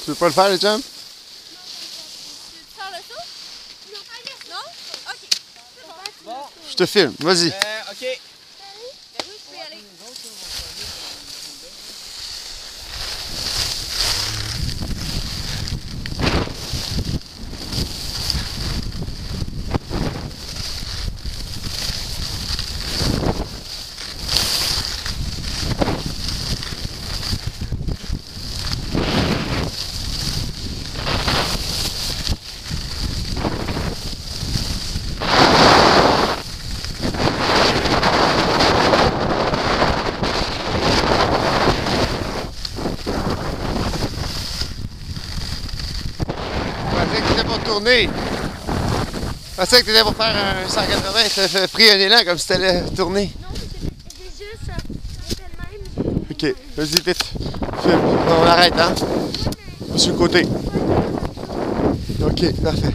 Tu veux pas le faire, les chums? Tu veux faire le saut? Non? Ok. C'est bon. Bon. Je te filme, vas-y. OK. Ben oui, tu peux y aller. Je pensais que t'étais pour tourner. Je pensais que t'étais pour faire un 180. T'as pris un élan comme si t'allais tourner. Non, j'ai juste fait le même. Ok, vas-y vite. Filme. On arrête, hein? Sur le côté. Ok, parfait.